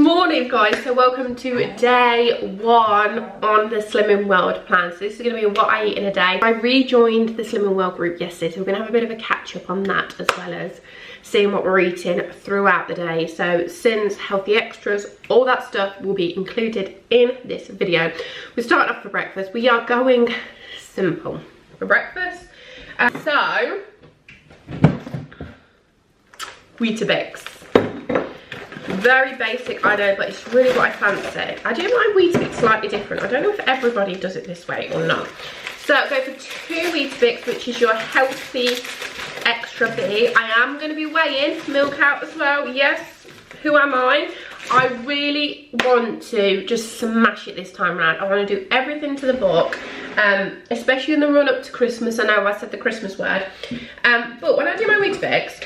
morning guys, so welcome to day one on the Slimming World plan. So this is going to be what I eat in a day. I rejoined the Slimming World group yesterday, so we're going to have a bit of a catch up on that, as well as seeing what we're eating throughout the day. So sins, healthy extras, all that stuff will be included in this video. We're starting off for breakfast. We are going simple for breakfast. So Weetabix. Very basic, I know, but it's really what I fancy. I do my Weetabix slightly different. I don't know if everybody does it this way or not. So go for 2 Weetabix, which is your healthy extra B. I am going to be weighing milk out as well. Yes, who am I? I really want to just smash it this time around. I want to do everything to the book, especially in the run up to Christmas. I know I said the Christmas word, but when I do my Weetabix,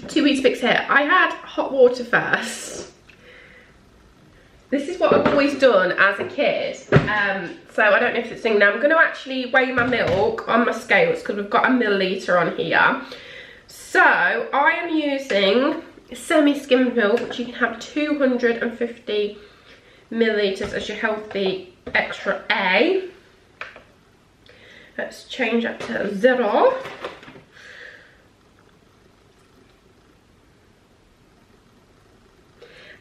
2 Weetabix here, I had hot water first. This is what I've always done as a kid, so I don't know if it's a thing now. I'm going to actually weigh my milk on my scales because we've got a milliliter on here. So I am using semi-skimmed milk, which you can have 250 milliliters as your healthy extra A. Let's change that to 0.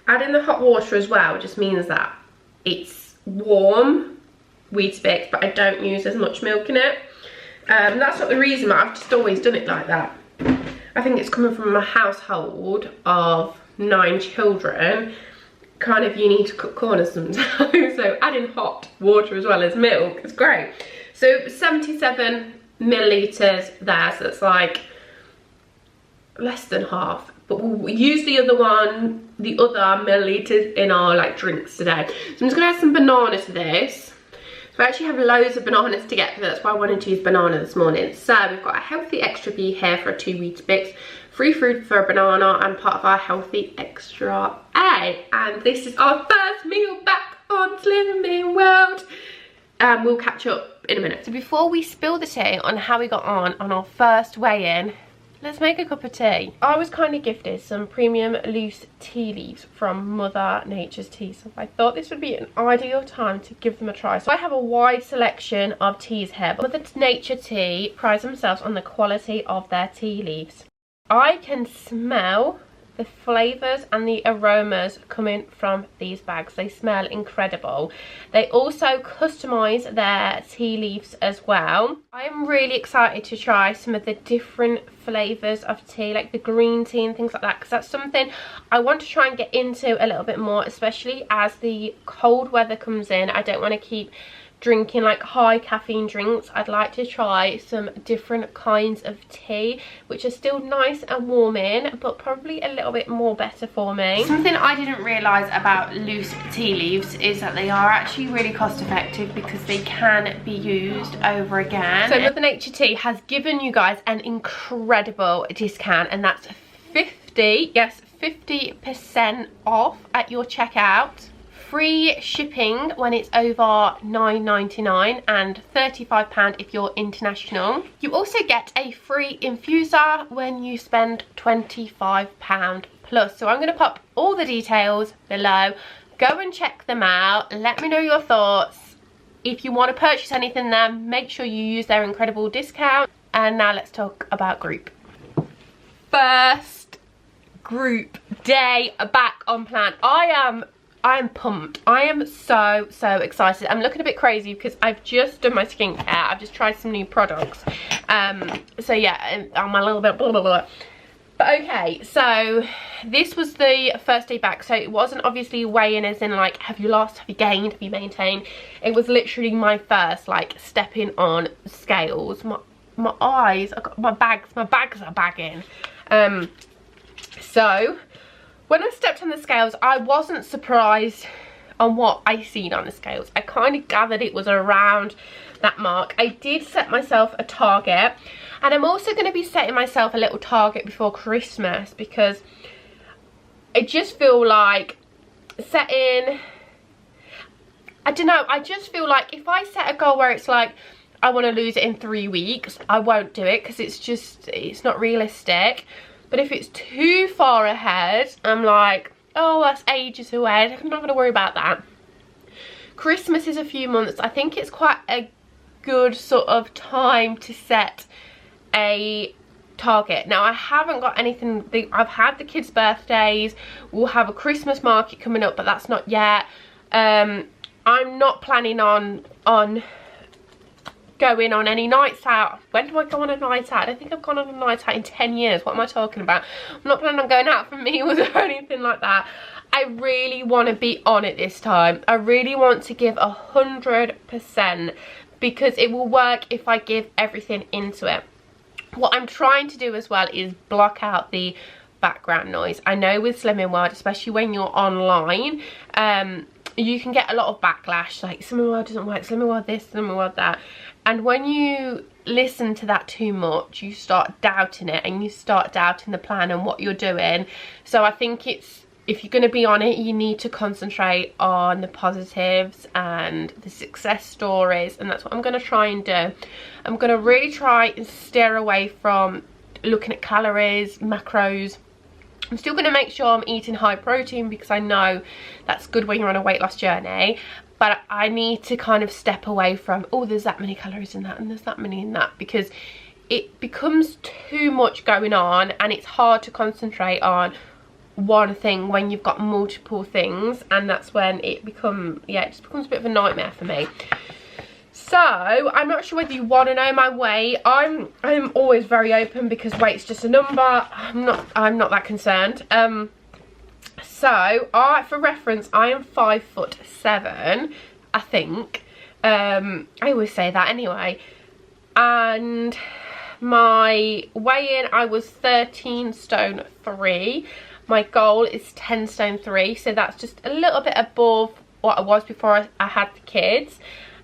Adding the hot water as well just means that it's warm Weetabix, but I don't use as much milk in it. That's not the reason, but I've just always done it like that. I think it's coming from a household of 9 children. Kind of, you need to cut corners sometimes. So adding hot water as well as milk is great. So 77 milliliters there, so it's like less than half. But we'll use the other milliliters in our like drinks today. So I'm just gonna add some banana to this. So I actually have loads of bananas to get through. That's why I wanted to use banana this morning. So we've got a healthy extra B here for a 2 Weetabix, free fruit for a banana, and part of our healthy extra A. And this is our first meal back on Slimming World. We'll catch up in a minute. So before we spill the tea on how we got on our first weigh-in, let's make a cup of tea. I was kindly gifted some premium loose tea leaves from Mother Nature's Tea, so I thought this would be an ideal time to give them a try. So I have a wide selection of teas here, but Mother Nature Tea prides themselves on the quality of their tea leaves. I can smell the flavours and the aromas coming from these bags. They smell incredible. They also customise their tea leaves as well. I am really excited to try some of the different flavours of tea, like the green tea and things like that, because that's something I want to try and get into a little bit more, especially as the cold weather comes in. I don't want to keep drinking like high caffeine drinks. I'd like to try some different kinds of tea which are still nice and warming, but probably a little bit more better for me. Something I didn't realise about loose tea leaves is that they are actually really cost effective because they can be used over again. So Mother Nature Tea has given you guys an incredible discount, and that's 50% off at your checkout. Free shipping when it's over $9.99 and £35 if you're international. You also get a free infuser when you spend £25 plus. So I'm going to pop all the details below. Go and check them out. Let me know your thoughts. If you want to purchase anything there, make sure you use their incredible discount. And now let's talk about group. First group day back on plan. I am pumped. I am so excited. I'm looking a bit crazy because I've just done my skincare. I've just tried some new products. So yeah, I'm a little bit blah blah blah. But okay, so this was the first day back. So it wasn't obviously weighing as in like, have you lost, have you gained, have you maintained? It was literally my first like stepping on scales. My eyes, my bags are bagging. So when I stepped on the scales, I wasn't surprised on what I seen on the scales. I kind of gathered it was around that mark. I did set myself a target, and I'm also going to be setting myself a little target before Christmas, because I just feel like setting, I don't know, I just feel like if I set a goal where it's like I want to lose it in 3 weeks, I won't do it because it's not realistic. But if it's too far ahead, I'm like, oh, that's ages away. I'm not going to worry about that. Christmas is a few months. I think it's quite a good sort of time to set a target. Now, I haven't got anything. I've had the kids' birthdays. We'll have a Christmas market coming up, but that's not yet. I'm not planning on going on any nights out. When do I go on a night out? I don't think I've gone on a night out in 10 years. What am I talking about? I'm not planning on going out for meals or anything like that. I really want to be on it this time. I really want to give 100% because it will work if I give everything into it. What I'm trying to do as well is block out the background noise. I know with Slimming World, especially when you're online, you can get a lot of backlash, like Slimming World doesn't work, Slimming World this, Slimming World that. And when you listen to that too much, you start doubting it and you start doubting the plan and what you're doing. So I think if you're going to be on it, you need to concentrate on the positives and the success stories, and that's what I'm going to try and do. I'm going to really try and steer away from looking at calories, macros. I'm still going to make sure I'm eating high protein because I know that's good when you're on a weight loss journey, but I need to kind of step away from, oh, there's that many calories in that and there's that many in that, because it becomes too much going on and it's hard to concentrate on one thing when you've got multiple things, and that's when it becomes, yeah, it just becomes a bit of a nightmare for me. So I'm not sure whether you want to know my weight. I'm always very open because weight's just a number. I'm not that concerned. So for reference, I am 5'7", I think. I always say that anyway. And my weigh-in, I was 13 stone 3. My goal is 10 stone 3, so that's just a little bit above what I was before I had the kids.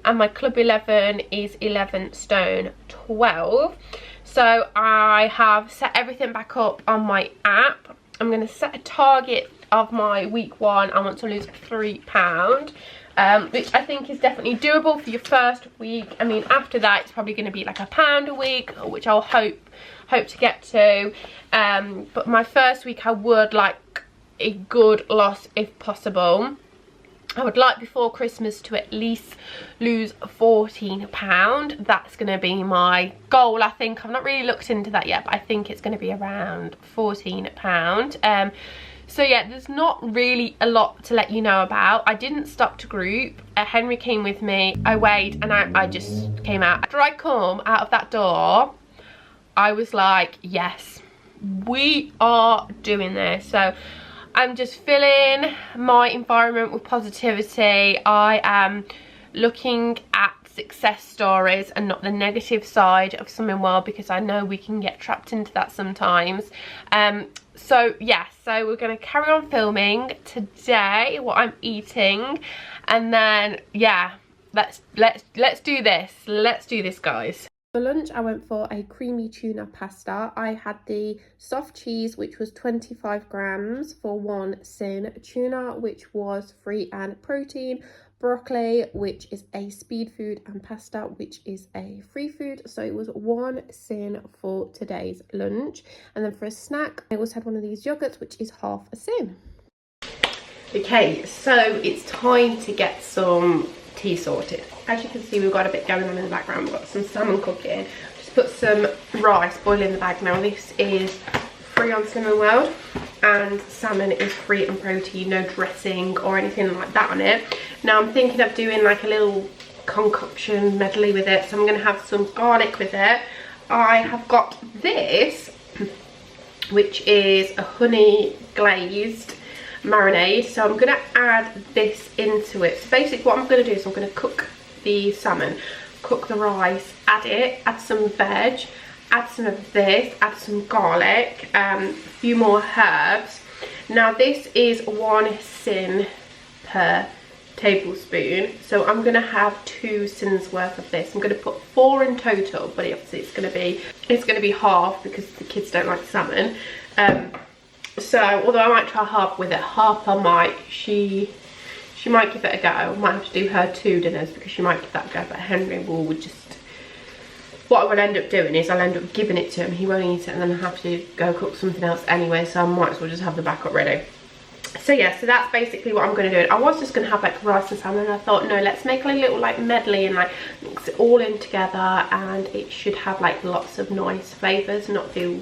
And my Club 11 is 11 stone 12. So I have set everything back up on my app. I'm going to set a target of my week 1. I want to lose £3, which I think is definitely doable for your first week. I mean, after that, it's probably going to be like £1 a week, which I'll hope to get to. But my first week, I would like a good loss if possible. I would like before Christmas to at least lose £14. That's going to be my goal, I think. I've not really looked into that yet, but I think it's going to be around £14. So yeah, there's not really a lot to let you know about. I didn't stop to group. Henry came with me. I weighed and I just came out. After I come out of that door, I was like, yes, we are doing this. So I'm just filling my environment with positivity. I am looking at success stories and not the negative side of Slimming World, because I know we can get trapped into that sometimes. So yeah, so we're going to carry on filming today what I'm eating, and then yeah, let's do this. Let's do this, guys. For lunch, I went for a creamy tuna pasta. I had the soft cheese, which was 25 grams for 1 sin, tuna, which was free and protein, broccoli, which is a speed food, and pasta, which is a free food. So it was 1 sin for today's lunch. And then for a snack, I also had one of these yogurts, which is half a sin. Okay, so it's time to get some tea sorted. As you can see, we've got a bit going on in the background. We've got some salmon cooking. Just put some rice boiling in the bag now. This is free on Slimming World, and salmon is free and protein, no dressing or anything like that on it. Now I'm thinking of doing like a little concoction medley with it, so I'm going to have some garlic with it. I have got this, which is a honey glazed marinade, so I'm going to add this into it. So basically what I'm going to do is I'm going to cook the salmon, cook the rice, add some veg, add some of this, add some garlic, a few more herbs. Now this is 1 sin per tablespoon, so I'm going to have 2 sins worth of this. I'm going to put 4 in total, but obviously it's going to be half because the kids don't like salmon. So although I might try half with it, half I might, she might give it a go. I might have to do her 2 dinners because she might give that a go, but Henry will just, what I will end up doing is I'll end up giving it to him, he won't eat it, and then I'll have to go cook something else anyway, so I might as well just have the backup ready. So yeah, so that's basically what I'm going to do. I was just going to have like rice and salmon, and I thought, no, let's make a little like medley and like mix it all in together, and it should have like lots of nice flavours, not feel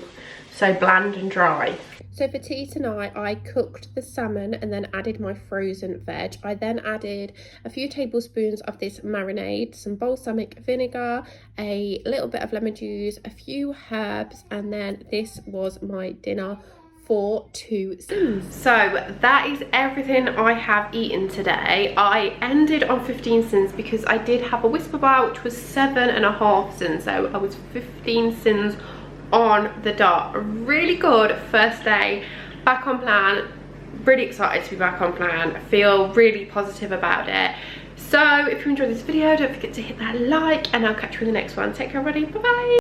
so bland and dry. So for tea tonight, I cooked the salmon and then added my frozen veg. I then added a few tablespoons of this marinade, some balsamic vinegar, a little bit of lemon juice, a few herbs, and then this was my dinner for 2 sins. So that is everything I have eaten today. I ended on 15 sins because I did have a whisper bar, which was 7.5 sins. So I was 15 sins on the dot. Really good first day back on plan. Really excited to be back on plan. I feel really positive about it. So if you enjoyed this video, don't forget to hit that like, and I'll catch you in the next one. Take care everybody, bye bye.